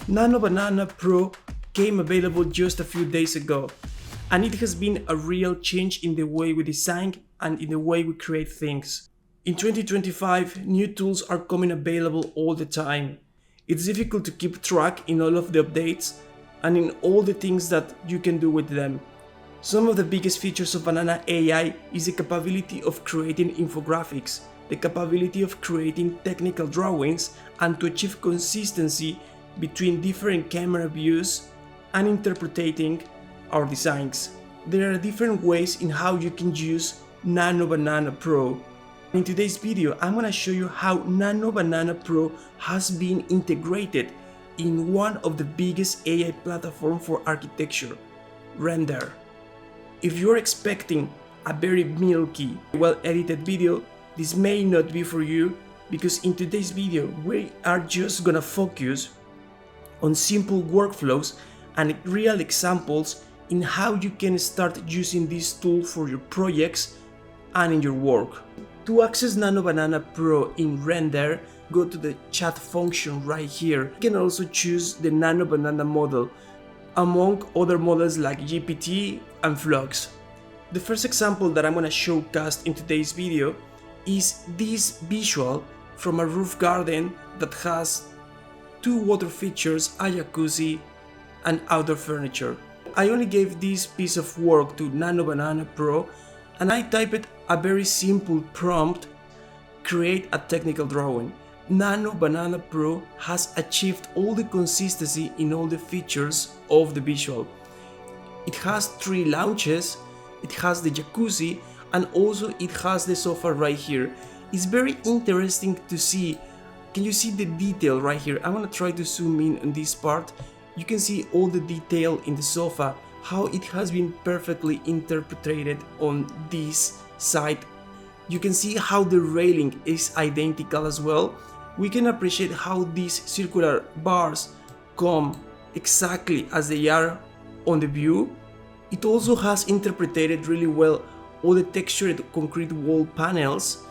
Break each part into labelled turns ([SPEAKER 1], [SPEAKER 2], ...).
[SPEAKER 1] Nano Banana Pro came available just a few days ago, and it has been a real change in the way we design and in the way we create things. In 2025, new tools are coming available all the time. It's difficult to keep track in all of the updates and in all the things that you can do with them. Some of the biggest features of Banana AI is the capability of creating infographics, the capability of creating technical drawings, and to achieve consistency between different camera views and interpreting our designs. There are different ways in how you can use Nano Banana Pro. In today's video, I'm going to show you how Nano Banana Pro has been integrated in one of the biggest AI platforms for architecture, Rendair. If you're expecting a very milky, well-edited video, this may not be for you, because in today's video we are just gonna focus on simple workflows and real examples in how you can start using this tool for your projects and in your work. To access Nano Banana Pro in Rendair, go to the chat function right here. You can also choose the Nano Banana model, among other models like GPT and Flux. The first example that I'm going to showcase in today's video is this visual from a roof garden that has two water features, a jacuzzi, and outdoor furniture. I only gave this piece of work to Nano Banana Pro and I typed a very simple prompt: create a technical drawing. Nano Banana Pro has achieved all the consistency in all the features of the visual. It has 3 lounges, it has the jacuzzi, and also it has the sofa right here. It's very interesting to see. Can you see the detail right here? I'm gonna try to zoom in on this part. You can see all the detail in the sofa, how it has been perfectly interpreted on this side. You can see how the railing is identical as well. We can appreciate how these circular bars come exactly as they are on the view. It also has interpreted really well all the textured concrete wall panels,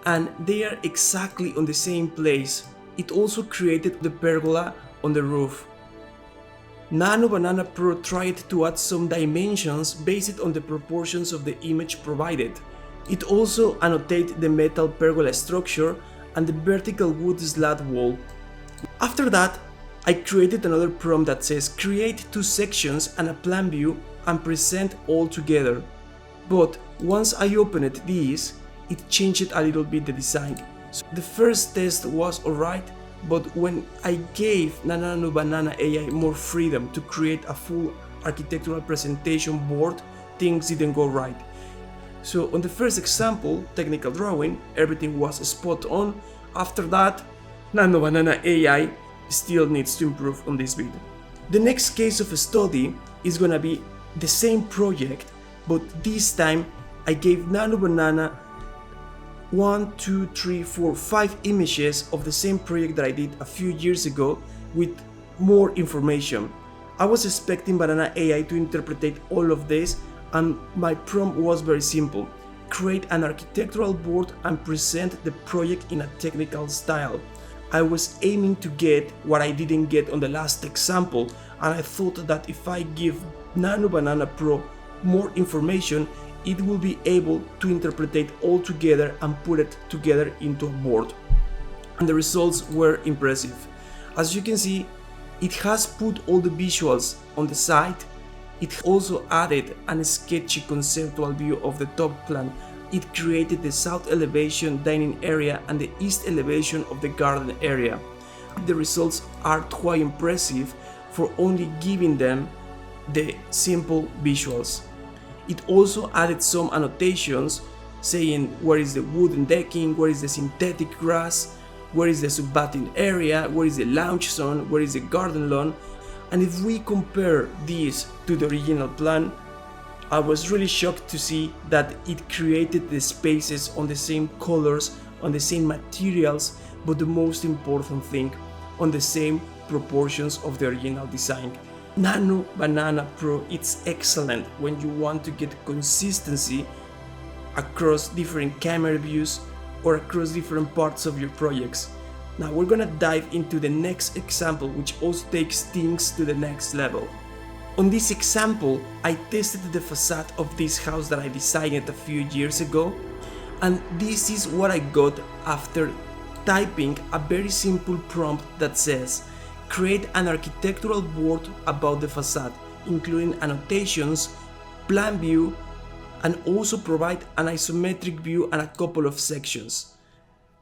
[SPEAKER 1] and they are exactly on the same place. It also created the pergola on the roof. Nano Banana Pro tried to add some dimensions based on the proportions of the image provided. It also annotated the metal pergola structure and the vertical wood slat wall. After that, I created another prompt that says create 2 sections and a plan view and present all together. But once I opened this, it changed a little bit the design. So the first test was alright, but when I gave Nano Banana AI more freedom to create a full architectural presentation board, things didn't go right. So on the first example, technical drawing, everything was spot on. After that, Nano Banana AI still needs to improve on this bit. The next case of a study is gonna be the same project, but this time I gave Nano Banana 1, 2, 3, 4, 5 images of the same project that I did a few years ago with more information. I was expecting Banana AI to interpret all of this, and my prompt was very simple: create an architectural board and present the project in a technical style. I was aiming to get what I didn't get on the last example, and I thought that if I give Nano Banana Pro more information, it will be able to interpret all together and put it together into a board. And the results were impressive. As you can see, it has put all the visuals on the side. It also added a sketchy conceptual view of the top plan. It created the south elevation dining area and the east elevation of the garden area. The results are quite impressive for only giving them the simple visuals. It also added some annotations saying where is the wooden decking, where is the synthetic grass, where is the sub-bathing area, where is the lounge zone, where is the garden lawn. And if we compare this to the original plan, I was really shocked to see that it created the spaces on the same colors, on the same materials, but the most important thing, on the same proportions of the original design. Nano Banana Pro, it's excellent when you want to get consistency across different camera views or across different parts of your projects. Now we're gonna dive into the next example, which also takes things to the next level. On this example, I tested the facade of this house that I designed a few years ago, and this is what I got after typing a very simple prompt that says, create an architectural board about the facade, including annotations, plan view, and also provide an isometric view and a couple of sections.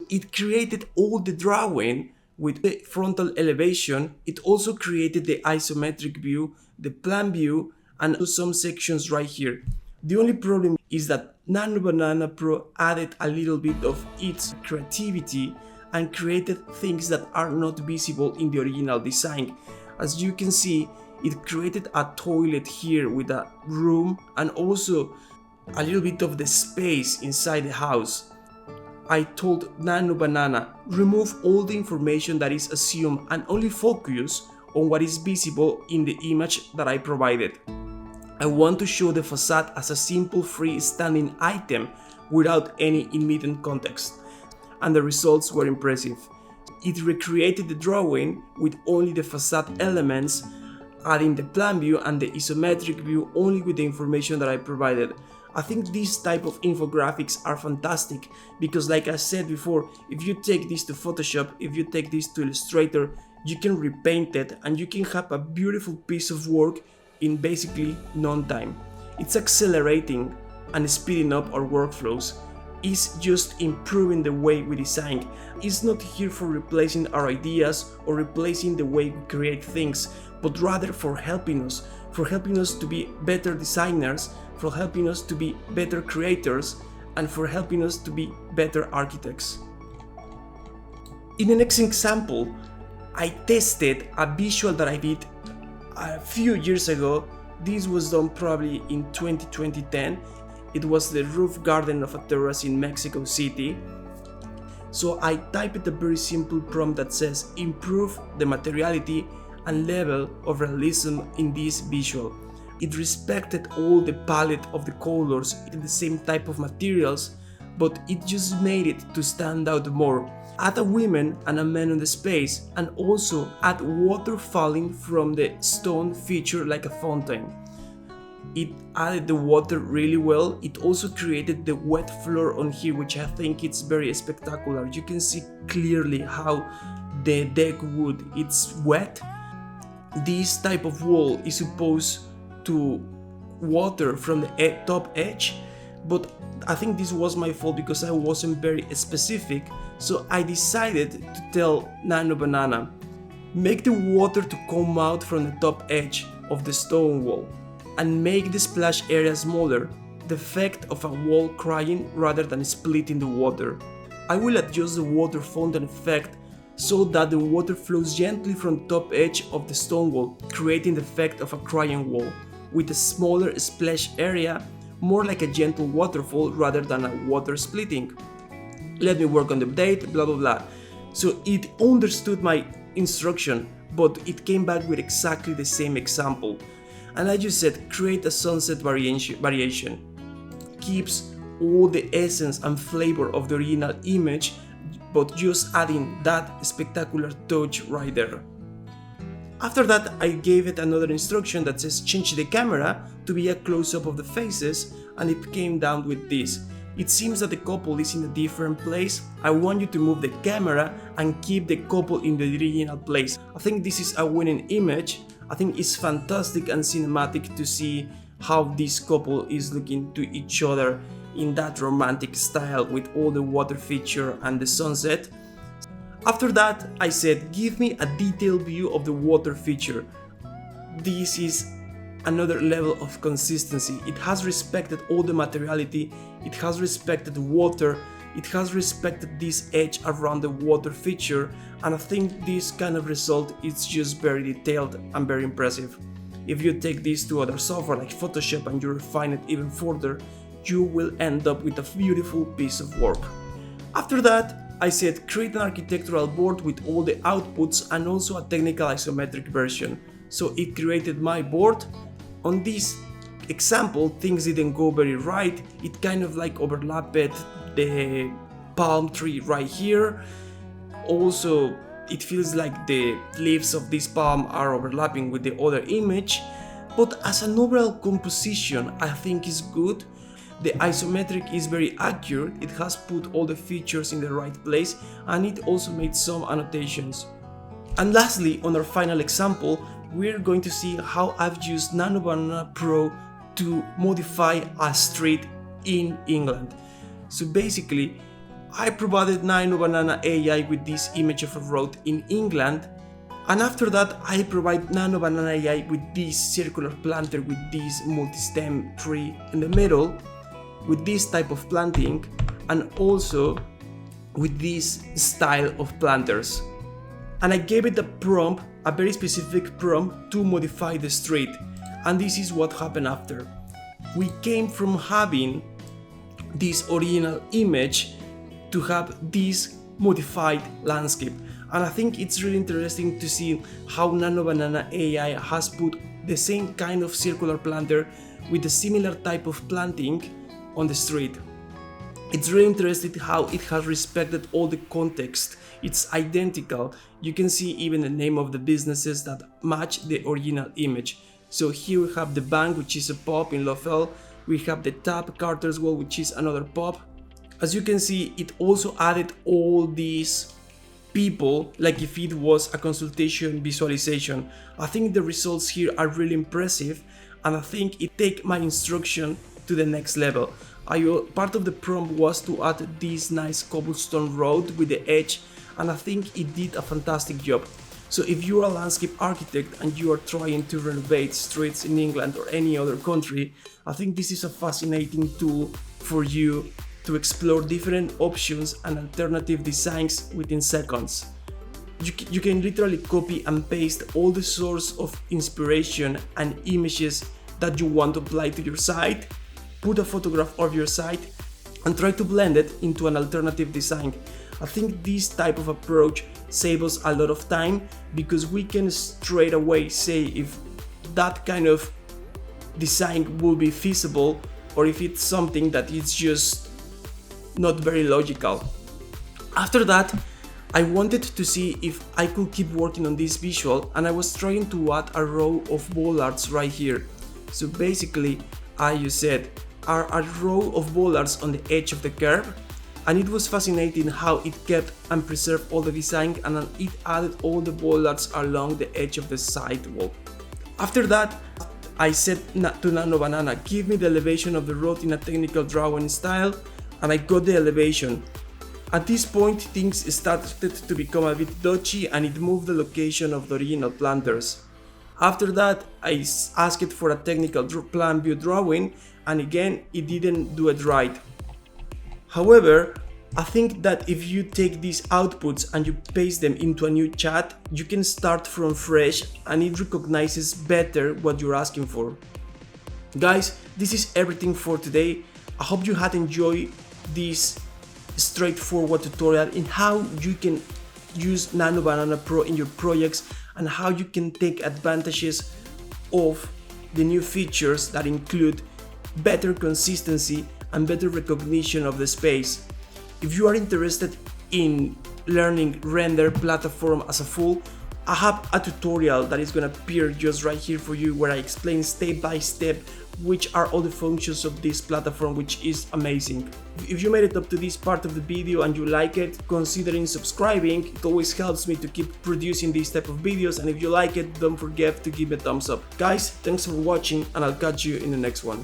[SPEAKER 1] It created all the drawing with the frontal elevation. It also created the isometric view, the plan view, and some sections right here. The only problem is that Nano Banana Pro added a little bit of its creativity and created things that are not visible in the original design. As you can see, it created a toilet here with a room and also a little bit of the space inside the house. I told Nano Banana, remove all the information that is assumed and only focus on what is visible in the image that I provided. I want to show the facade as a simple freestanding item without any immediate context. And the results were impressive. It recreated the drawing with only the facade elements, adding the plan view and the isometric view only with the information that I provided. I think these type of infographics are fantastic because, like I said before, if you take this to Photoshop, if you take this to Illustrator, you can repaint it and you can have a beautiful piece of work in basically no time. It's accelerating and speeding up our workflows. It's just improving the way we design. It's not here for replacing our ideas or replacing the way we create things, but rather for helping us to be better designers, for helping us to be better creators, and for helping us to be better architects. In the next example, I tested a visual that I did a few years ago. This was done probably in 2010. It was the roof garden of a terrace in Mexico City. So I typed a very simple prompt that says, improve the materiality and level of realism in this visual. It respected all the palette of the colors in the same type of materials, but it just made it to stand out more. Add a woman and a man in the space, and also add water falling from the stone feature like a fountain. It added the water really well. It also created the wet floor on here, which I think it's very spectacular. You can see clearly how the deck wood it's wet. This type of wall is supposed to water from the top edge, but I think this was my fault because I wasn't very specific. So I decided to tell Nano Banana, make the water to come out from the top edge of the stone wall and make the splash area smaller, the effect of a wall crying rather than splitting the water. I will adjust the water fountain effect so that the water flows gently from the top edge of the stone wall, creating the effect of a crying wall, with a smaller splash area, more like a gentle waterfall rather than a water splitting. Let me work on the update, blah blah blah. So it understood my instruction, but it came back with exactly the same example. And I just said, create a sunset variation. Keeps all the essence and flavor of the original image, but just adding that spectacular touch right there. After that, I gave it another instruction that says change the camera to be a close-up of the faces, and it came down with this. It seems that the couple is in a different place. I want you to move the camera and keep the couple in the original place. I think this is a winning image. I think it's fantastic and cinematic to see how this couple is looking to each other in that romantic style with all the water feature and the sunset. After that, I said, give me a detailed view of the water feature. This is another level of consistency. It has respected all the materiality, it has respected the water, it has respected this edge around the water feature, and I think this kind of result is just very detailed and very impressive. If you take this to other software like Photoshop and you refine it even further, you will end up with a beautiful piece of work. After that, I said create an architectural board with all the outputs and also a technical isometric version. So it created my board. On this example, things didn't go very right. It kind of like overlapped the palm tree right here. also it feels like the leaves of this palm are overlapping with the other image, but as an overall composition I think is good. The isometric is very accurate, it has put all the features in the right place, and it also made some annotations. And lastly, on our final example, we're going to see how I've used Nano Banana Pro to modify a street in England. So basically, I provided Nano Banana AI with this image of a road in England, and after that I provide Nano Banana AI with this circular planter with this multi-stem tree in the middle, with this type of planting, and also with this style of planters. And I gave it a prompt, a very specific prompt to modify the street, and this is what happened after. We came from having this original image to have this modified landscape, and I think it's really interesting to see how Nano Banana AI has put the same kind of circular planter with a similar type of planting on the street. It's really interesting how it has respected all the context. It's identical. You can see even the name of the businesses that match the original image. So here we have the bank, which is a pub in Lofel. We have the Tap Carter's Wall, which is another pub. As you can see, it also added all these people like if it was a consultation visualization. I think the results here are really impressive, and I think it takes my instruction to the next level. Part of the prompt was to add this nice cobblestone road with the edge, and I think it did a fantastic job. So if you're a landscape architect and you are trying to renovate streets in England or any other country, I think this is a fascinating tool for you to explore different options and alternative designs within seconds. You can literally copy and paste all the source of inspiration and images that you want to apply to your site, put a photograph of your site, and try to blend it into an alternative design. I think this type of approach saves us a lot of time, because we can straight away say if that kind of design will be feasible or if it's something that is just not very logical. After that, I wanted to see if I could keep working on this visual, and I was trying to add a row of bollards right here. So basically, I said a row of bollards on the edge of the curve, and it was fascinating how it kept and preserved all the design, and it added all the bollards along the edge of the sidewalk. After that, I said to Nano Banana, give me the elevation of the road in a technical drawing style, and I got the elevation. At this point, things started to become a bit dodgy, and it moved the location of the original planters. After that, I asked it for a technical plan view drawing, and again, it didn't do it right. However, I think that if you take these outputs and you paste them into a new chat, you can start from fresh, and it recognizes better what you're asking for. Guys, this is everything for today. I hope you had enjoyed this straightforward tutorial in how you can use Nano Banana Pro in your projects, and how you can take advantages of the new features that include better consistency and better recognition of the space. If you are interested in learning Rendair platform as a full, I have a tutorial that is gonna appear just right here for you, where I explain step by step which are all the functions of this platform, which is amazing. If you made it up to this part of the video and you like it, considering subscribing. It always helps me to keep producing these type of videos, and if you like it, don't forget to give me a thumbs up. Guys, thanks for watching, and I'll catch you in the next one.